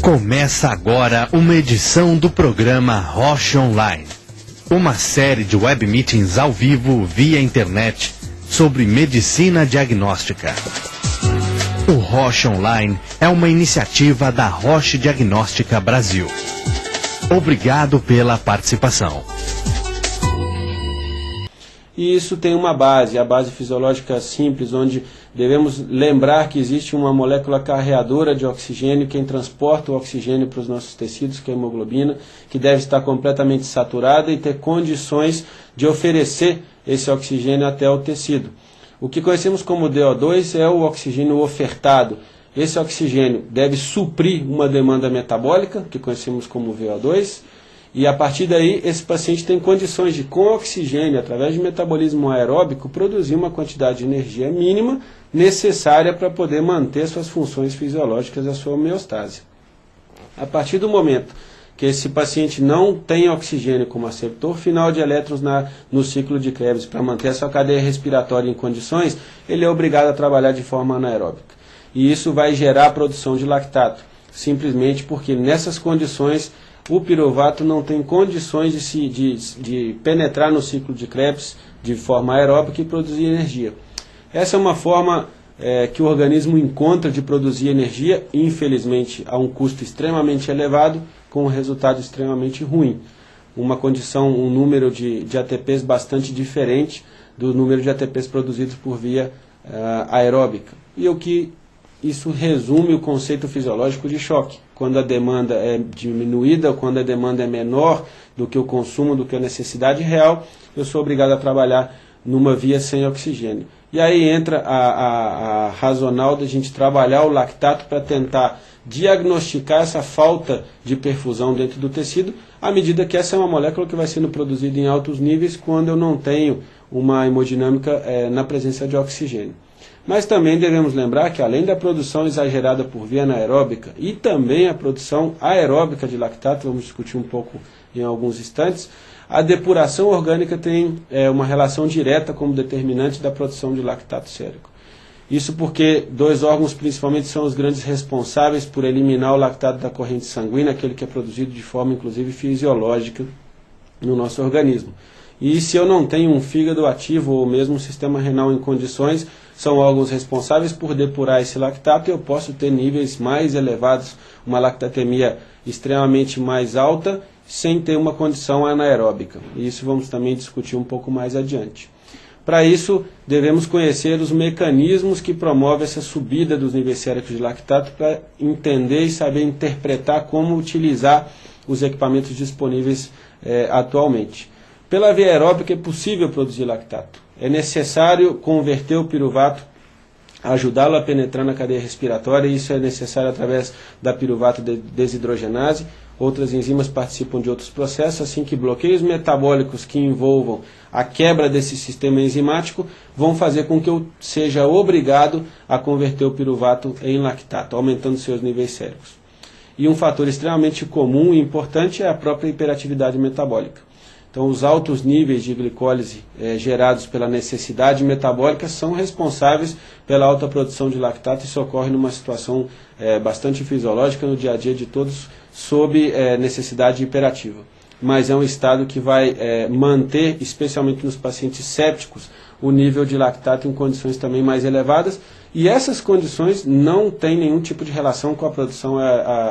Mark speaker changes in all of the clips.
Speaker 1: Começa agora uma edição do programa Rocha Online, uma série de web meetings ao vivo via internet sobre medicina diagnóstica. O Rocha Online é uma iniciativa da Roche Diagnóstica Brasil. Obrigado pela participação.
Speaker 2: E isso tem uma base, a base fisiológica simples, onde devemos lembrar que existe uma molécula carreadora de oxigênio, quem transporta o oxigênio para os nossos tecidos, que é a hemoglobina, que deve estar completamente saturada e ter condições de oferecer esse oxigênio até o tecido. O que conhecemos como DO2 é o oxigênio ofertado. Esse oxigênio deve suprir uma demanda metabólica, que conhecemos como VO2, e a partir daí esse paciente tem condições de, com oxigênio, através de metabolismo aeróbico, produzir uma quantidade de energia mínima necessária para poder manter suas funções fisiológicas e a sua homeostase. A partir do momento que esse paciente não tem oxigênio como aceptor final de elétrons no ciclo de Krebs para manter a sua cadeia respiratória em condições, ele é obrigado a trabalhar de forma anaeróbica. E isso vai gerar a produção de lactato, simplesmente porque nessas condições o piruvato não tem condições de penetrar no ciclo de Krebs de forma aeróbica e produzir energia. Essa é uma forma que o organismo encontra de produzir energia, infelizmente a um custo extremamente elevado, com um resultado extremamente ruim. Uma condição, um número de ATPs bastante diferente do número de ATPs produzidos por via aeróbica. E o que isso resume o conceito fisiológico de choque. Quando a demanda é diminuída, ou quando a demanda é menor do que o consumo, do que a necessidade real, eu sou obrigado a trabalhar numa via sem oxigênio. E aí entra a razonal da gente trabalhar o lactato para tentar diagnosticar essa falta de perfusão dentro do tecido, à medida que essa é uma molécula que vai sendo produzida em altos níveis quando eu não tenho uma hemodinâmica na presença de oxigênio. Mas também devemos lembrar que, além da produção exagerada por via anaeróbica e também a produção aeróbica de lactato, vamos discutir um pouco em alguns instantes, a depuração orgânica tem uma relação direta como determinante da produção de lactato sérico. Isso porque dois órgãos principalmente são os grandes responsáveis por eliminar o lactato da corrente sanguínea, aquele que é produzido de forma inclusive fisiológica no nosso organismo. E se eu não tenho um fígado ativo ou mesmo um sistema renal em condições, são órgãos responsáveis por depurar esse lactato e eu posso ter níveis mais elevados, uma lactatemia extremamente mais alta, sem ter uma condição anaeróbica. E isso vamos também discutir um pouco mais adiante. Para isso, devemos conhecer os mecanismos que promovem essa subida dos níveis séricos de lactato para entender e saber interpretar como utilizar os equipamentos disponíveis atualmente. Pela via aeróbica é possível produzir lactato. É necessário converter o piruvato, ajudá-lo a penetrar na cadeia respiratória, e isso é necessário através da piruvato desidrogenase. Outras enzimas participam de outros processos, assim que bloqueios metabólicos que envolvam a quebra desse sistema enzimático vão fazer com que eu seja obrigado a converter o piruvato em lactato, aumentando seus níveis séricos. E um fator extremamente comum e importante é a própria hiperatividade metabólica. Então, os altos níveis de glicólise gerados pela necessidade metabólica são responsáveis pela alta produção de lactato. Isso ocorre numa situação bastante fisiológica no dia a dia de todos, sob necessidade hiperativa. Mas é um estado que vai manter, especialmente nos pacientes sépticos, o nível de lactato em condições também mais elevadas. E essas condições não têm nenhum tipo de relação com a produção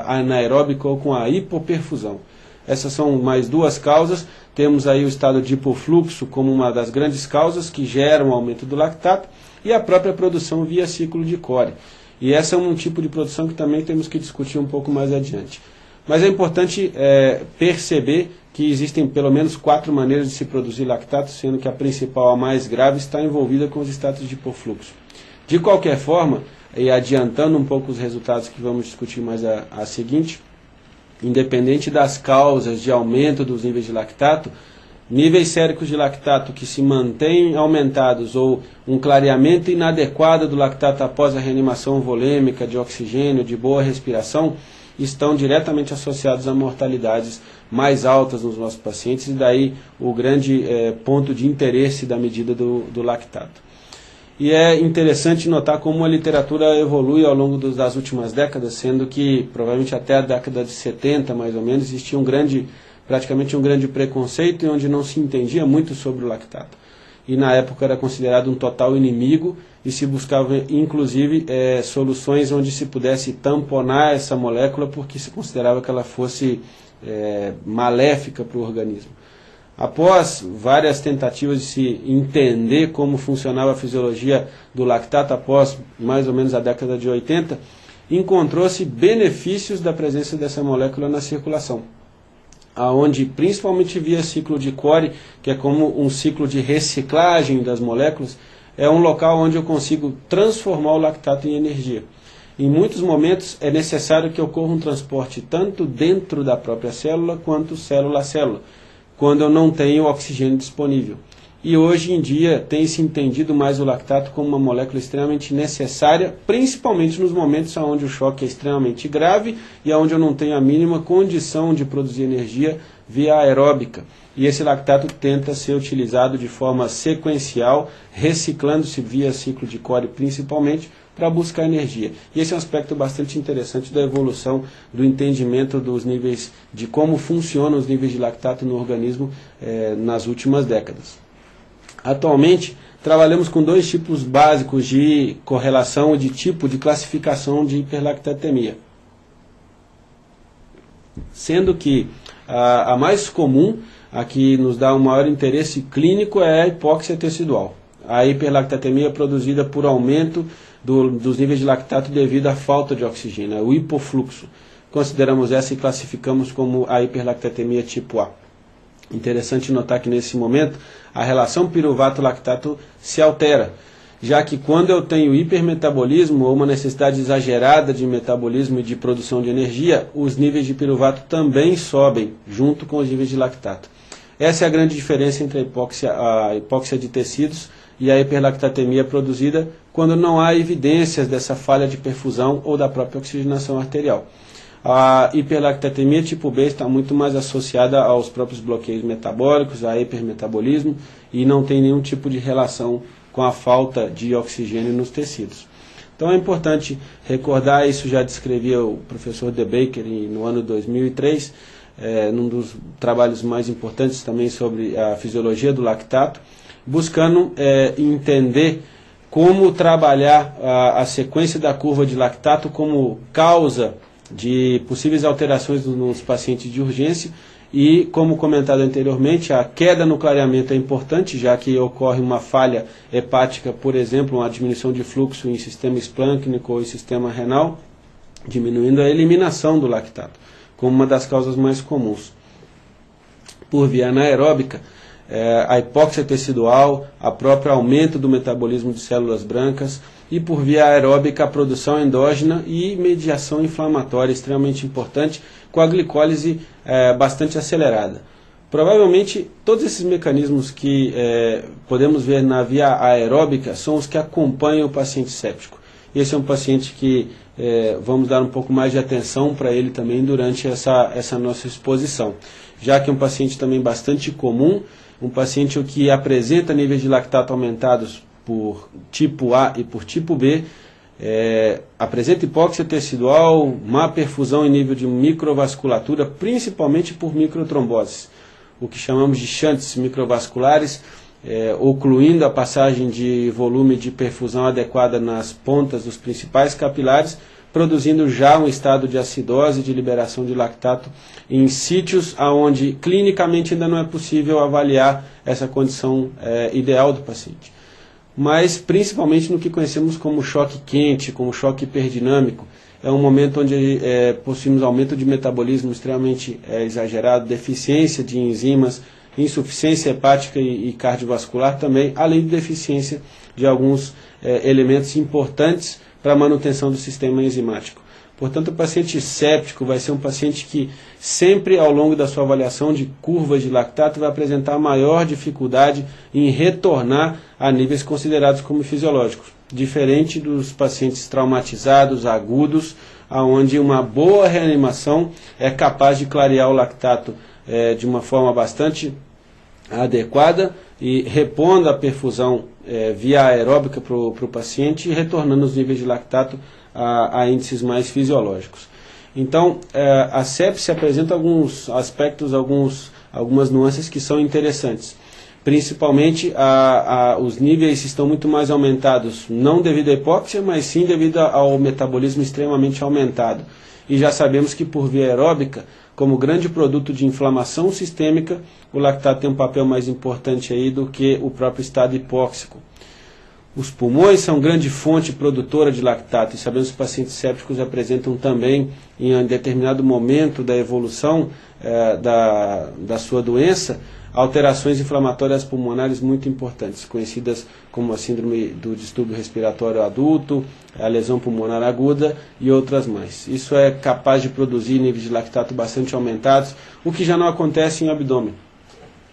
Speaker 2: anaeróbica ou com a hipoperfusão. Essas são mais duas causas. Temos aí o estado de hipofluxo como uma das grandes causas que geram o aumento do lactato e a própria produção via ciclo de Core. E essa é um tipo de produção que também temos que discutir um pouco mais adiante. Mas é importante perceber que existem pelo menos 4 maneiras de se produzir lactato, sendo que a principal, a mais grave, está envolvida com os estados de hipofluxo. De qualquer forma, e adiantando um pouco os resultados que vamos discutir mais a seguinte, independente das causas de aumento dos níveis de lactato, níveis séricos de lactato que se mantêm aumentados ou um clareamento inadequado do lactato após a reanimação volêmica de oxigênio, de boa respiração, estão diretamente associados a mortalidades mais altas nos nossos pacientes, e daí o grande ponto de interesse da medida do lactato. E é interessante notar como a literatura evolui ao longo das últimas décadas, sendo que provavelmente até a década de 70, mais ou menos, existia praticamente um grande preconceito e onde não se entendia muito sobre o lactato. E na época era considerado um total inimigo e se buscava inclusive soluções onde se pudesse tamponar essa molécula porque se considerava que ela fosse maléfica para o organismo. Após várias tentativas de se entender como funcionava a fisiologia do lactato, após mais ou menos a década de 80, encontrou-se benefícios da presença dessa molécula na circulação, aonde principalmente via ciclo de Cori, que é como um ciclo de reciclagem das moléculas, é um local onde eu consigo transformar o lactato em energia. Em muitos momentos é necessário que ocorra um transporte tanto dentro da própria célula quanto célula a célula, quando eu não tenho oxigênio disponível. E hoje em dia tem-se entendido mais o lactato como uma molécula extremamente necessária, principalmente nos momentos onde o choque é extremamente grave e onde eu não tenho a mínima condição de produzir energia via aeróbica. E esse lactato tenta ser utilizado de forma sequencial, reciclando-se via ciclo de Cori principalmente, para buscar energia. E esse é um aspecto bastante interessante da evolução do entendimento dos níveis, de como funcionam os níveis de lactato no organismo nas últimas décadas. Atualmente, trabalhamos com dois tipos básicos de correlação e de tipo de classificação de hiperlactatemia. Sendo que a mais comum, a que nos dá um maior interesse clínico, é a hipóxia tecidual. A hiperlactatemia é produzida por aumento dos níveis de lactato devido à falta de oxigênio, o hipofluxo. Consideramos essa e classificamos como a hiperlactatemia tipo A. Interessante notar que nesse momento a relação piruvato-lactato se altera, já que quando eu tenho hipermetabolismo ou uma necessidade exagerada de metabolismo e de produção de energia, os níveis de piruvato também sobem junto com os níveis de lactato. Essa é a grande diferença entre a hipóxia de tecidos e a hiperlactatemia produzida quando não há evidências dessa falha de perfusão ou da própria oxigenação arterial. A hiperlactatemia tipo B está muito mais associada aos próprios bloqueios metabólicos, a hipermetabolismo, e não tem nenhum tipo de relação com a falta de oxigênio nos tecidos. Então é importante recordar, isso já descrevia o professor De Backer no ano 2003, num dos trabalhos mais importantes também sobre a fisiologia do lactato, buscando entender como trabalhar a sequência da curva de lactato como causa de possíveis alterações nos pacientes de urgência e, como comentado anteriormente, a queda no clareamento é importante, já que ocorre uma falha hepática, por exemplo, uma diminuição de fluxo em sistema esplâncnico ou em sistema renal, diminuindo a eliminação do lactato, como uma das causas mais comuns. Por via anaeróbica, a hipóxia tecidual, a próprio aumento do metabolismo de células brancas e por via aeróbica a produção endógena e mediação inflamatória extremamente importante com a glicólise bastante acelerada. Provavelmente todos esses mecanismos que podemos ver na via aeróbica são os que acompanham o paciente séptico. Esse é um paciente que vamos dar um pouco mais de atenção para ele também durante essa nossa exposição, já que é um paciente também bastante comum, um paciente que apresenta níveis de lactato aumentados por tipo A e por tipo B, apresenta hipóxia tecidual, má perfusão em nível de microvasculatura, principalmente por microtromboses, o que chamamos de shunts microvasculares, ocluindo a passagem de volume de perfusão adequada nas pontas dos principais capilares, produzindo já um estado de acidose, de liberação de lactato em sítios onde clinicamente ainda não é possível avaliar essa condição ideal do paciente. Mas principalmente no que conhecemos como choque quente, como choque hiperdinâmico, é um momento onde possuímos aumento de metabolismo extremamente exagerado, deficiência de enzimas, insuficiência hepática e cardiovascular também, além de deficiência de alguns elementos importantes para a manutenção do sistema enzimático. Portanto, o paciente séptico vai ser um paciente que sempre ao longo da sua avaliação de curvas de lactato vai apresentar maior dificuldade em retornar a níveis considerados como fisiológicos, diferente dos pacientes traumatizados, agudos, onde uma boa reanimação é capaz de clarear o lactato de uma forma bastante adequada, e repondo a perfusão via aeróbica para o paciente e retornando os níveis de lactato a índices mais fisiológicos. Então, a sepse apresenta alguns aspectos, algumas nuances que são interessantes. Principalmente, os níveis estão muito mais aumentados, não devido à hipóxia, mas sim devido ao metabolismo extremamente aumentado. E já sabemos que por via aeróbica, como grande produto de inflamação sistêmica, o lactato tem um papel mais importante aí do que o próprio estado hipóxico. Os pulmões são grande fonte produtora de lactato, e sabemos que os pacientes sépticos apresentam também, em um determinado momento da evolução da sua doença, alterações inflamatórias pulmonares muito importantes, conhecidas como a síndrome do distúrbio respiratório adulto, a lesão pulmonar aguda e outras mais. Isso é capaz de produzir níveis de lactato bastante aumentados, o que já não acontece em abdômen,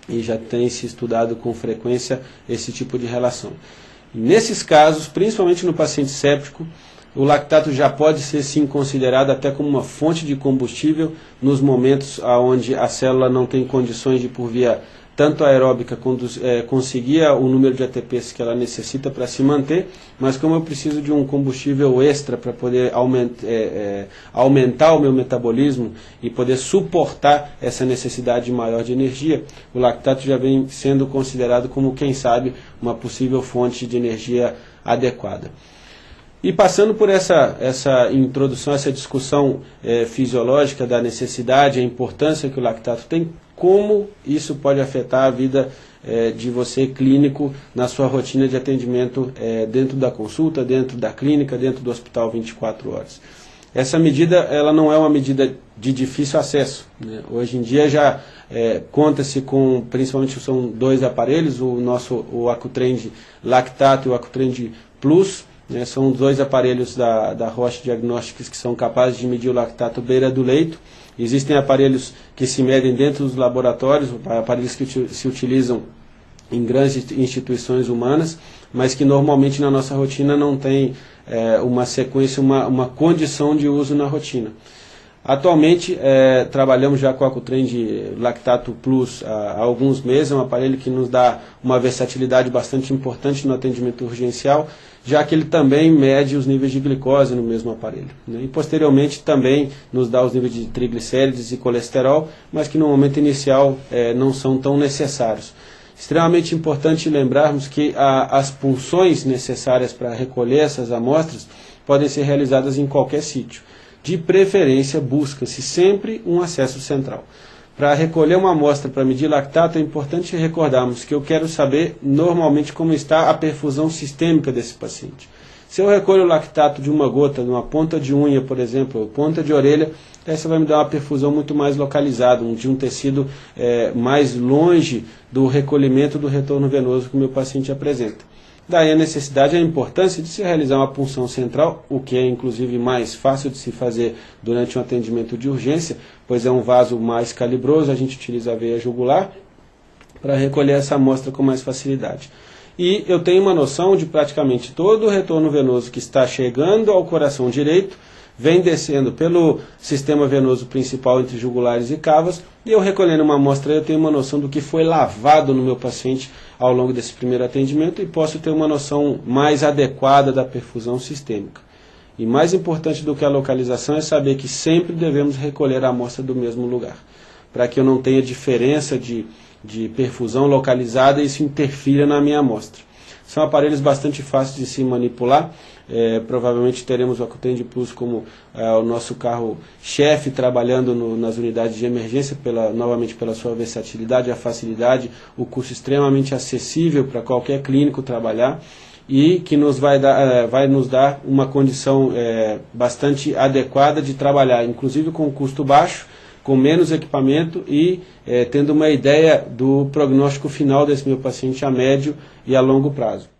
Speaker 2: e já tem se estudado com frequência esse tipo de relação. Nesses casos, principalmente no paciente séptico, o lactato já pode ser sim considerado até como uma fonte de combustível nos momentos onde a célula não tem condições de, por via tanto aeróbica, conseguir o número de ATPs que ela necessita para se manter, mas como eu preciso de um combustível extra para poder aumentar o meu metabolismo e poder suportar essa necessidade maior de energia, o lactato já vem sendo considerado como, quem sabe, uma possível fonte de energia adequada. E passando por essa introdução, essa discussão fisiológica da necessidade, a importância que o lactato tem, como isso pode afetar a vida de você clínico na sua rotina de atendimento dentro da consulta, dentro da clínica, dentro do hospital 24 horas. Essa medida ela não é uma medida de difícil acesso, né? Hoje em dia já conta-se com, principalmente são dois aparelhos, o Accutrend Lactato e o Accutrend Plus. São dois aparelhos da Roche Diagnostics que são capazes de medir o lactato beira do leito. Existem aparelhos que se medem dentro dos laboratórios, aparelhos que se utilizam em grandes instituições humanas, mas que normalmente na nossa rotina não tem uma sequência, uma condição de uso na rotina. Atualmente, trabalhamos já com o Accutrend Lactato Plus há alguns meses, é um aparelho que nos dá uma versatilidade bastante importante no atendimento urgencial, já que ele também mede os níveis de glicose no mesmo aparelho, né? E posteriormente também nos dá os níveis de triglicérides e colesterol, mas que no momento inicial não são tão necessários. Extremamente importante lembrarmos que as punções necessárias para recolher essas amostras podem ser realizadas em qualquer sítio. De preferência, busca-se sempre um acesso central. Para recolher uma amostra para medir lactato, é importante recordarmos que eu quero saber normalmente como está a perfusão sistêmica desse paciente. Se eu recolho o lactato de uma gota, numa ponta de unha, por exemplo, ou ponta de orelha, essa vai me dar uma perfusão muito mais localizada, de um tecido mais longe do recolhimento do retorno venoso que o meu paciente apresenta. Daí a necessidade e a importância de se realizar uma punção central, o que é inclusive mais fácil de se fazer durante um atendimento de urgência, pois é um vaso mais calibroso, a gente utiliza a veia jugular para recolher essa amostra com mais facilidade. E eu tenho uma noção de praticamente todo o retorno venoso que está chegando ao coração direito, vem descendo pelo sistema venoso principal entre jugulares e cavas, e eu recolhendo uma amostra eu tenho uma noção do que foi lavado no meu paciente ao longo desse primeiro atendimento e posso ter uma noção mais adequada da perfusão sistêmica. E mais importante do que a localização é saber que sempre devemos recolher a amostra do mesmo lugar, para que eu não tenha diferença de perfusão localizada e isso interfira na minha amostra. São aparelhos bastante fáceis de se manipular. Provavelmente teremos o Accutrend Plus como o nosso carro-chefe trabalhando nas unidades de emergência, novamente pela sua versatilidade, a facilidade, o custo extremamente acessível para qualquer clínico trabalhar e que vai nos dar uma condição bastante adequada de trabalhar, inclusive com custo baixo, com menos equipamento e tendo uma ideia do prognóstico final desse meu paciente a médio e a longo prazo.